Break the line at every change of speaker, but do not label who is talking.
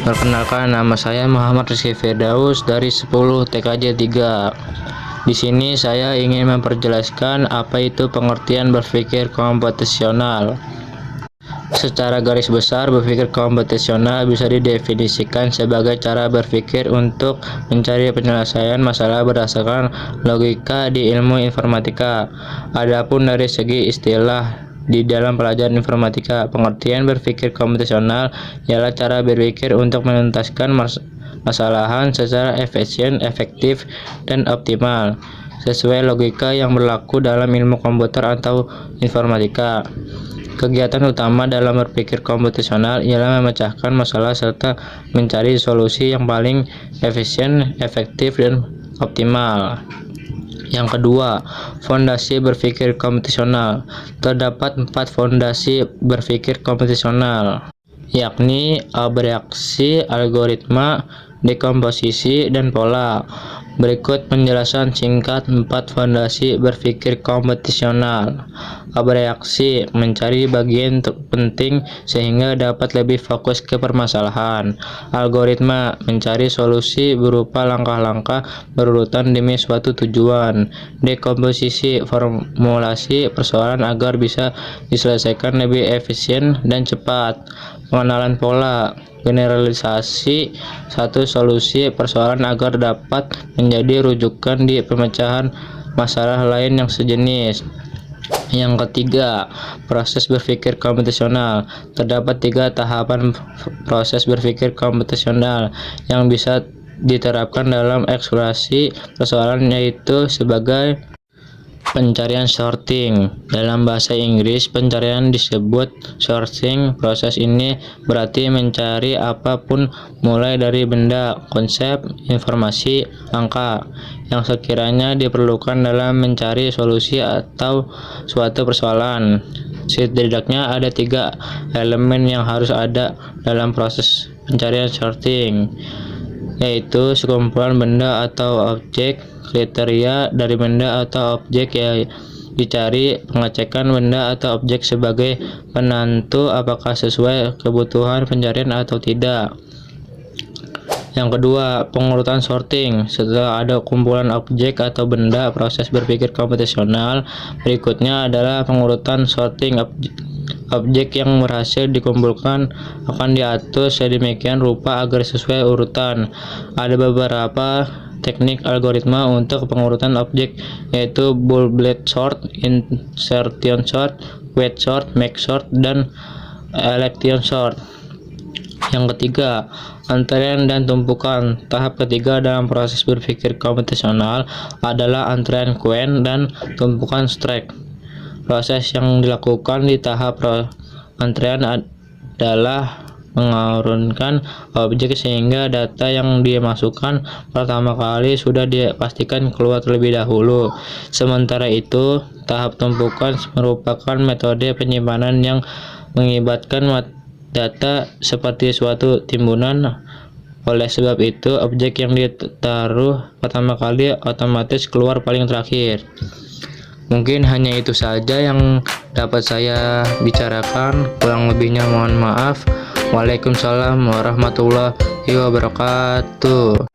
Perkenalkan, nama saya Muhammad Rizky Firdaus dari 10 TKJ 3. Di sini saya ingin memperjelaskan apa itu pengertian berpikir komputasional. Secara garis besar, berpikir komputasional bisa didefinisikan sebagai cara berpikir untuk mencari penyelesaian masalah berdasarkan logika di ilmu informatika. Adapun dari segi istilah di dalam pelajaran informatika, pengertian berpikir komputasional ialah cara berpikir untuk menuntaskan masalahan secara efisien, efektif, dan optimal sesuai logika yang berlaku dalam ilmu komputer atau informatika. Kegiatan utama dalam berpikir komputasional ialah memecahkan masalah serta mencari solusi yang paling efisien, efektif, dan optimal. Yang kedua, fondasi berpikir komputasional. Terdapat 4 fondasi berpikir komputasional, yakni bereaksi, algoritma, dekomposisi, dan pola. Berikut penjelasan singkat 4 fondasi berpikir komputasional. Bereaksi, mencari bagian penting sehingga dapat lebih fokus ke permasalahan. Algoritma, mencari solusi berupa langkah-langkah berurutan demi suatu tujuan. Dekomposisi, formulasi persoalan agar bisa diselesaikan lebih efisien dan cepat. Pengenalan pola, generalisasi satu solusi persoalan agar dapat menjadi rujukan di pemecahan masalah lain yang sejenis. Yang ketiga, proses berpikir komputasional. Terdapat 3 tahapan proses berpikir komputasional yang bisa diterapkan dalam eksplorasi persoalan, yaitu sebagai pencarian sorting. Dalam bahasa Inggris, pencarian disebut sorting. Proses ini berarti mencari apapun mulai dari benda, konsep, informasi, angka yang sekiranya diperlukan dalam mencari solusi atau suatu persoalan. Setidaknya ada 3 elemen yang harus ada dalam proses pencarian sorting, yaitu sekumpulan benda atau objek, kriteria dari benda atau objek yang dicari, pengecekan benda atau objek sebagai penentu apakah sesuai kebutuhan pencarian atau tidak. Yang kedua, pengurutan sorting. Setelah ada kumpulan objek atau benda, proses berpikir komputasional berikutnya adalah pengurutan sorting. Objek yang berhasil dikumpulkan akan diatur sedemikian rupa agar sesuai urutan. Ada beberapa teknik algoritma untuk pengurutan objek, yaitu bullet sort, insertion sort, queue sort, merge sort, dan election sort. Yang ketiga, antrean dan tumpukan. Tahap ketiga dalam proses berpikir komputasional adalah antrean queue dan tumpukan stack. Proses yang dilakukan di tahap antrean adalah mengurutkan objek sehingga data yang dimasukkan pertama kali sudah dipastikan keluar terlebih dahulu. Sementara itu, tahap tumpukan merupakan metode penyimpanan yang mengibatkan data seperti suatu timbunan. Oleh sebab itu, objek yang ditaruh pertama kali otomatis keluar paling terakhir. Mungkin hanya itu saja yang dapat saya bicarakan. Kurang lebihnya mohon maaf. Waalaikumsalam warahmatullahi wabarakatuh.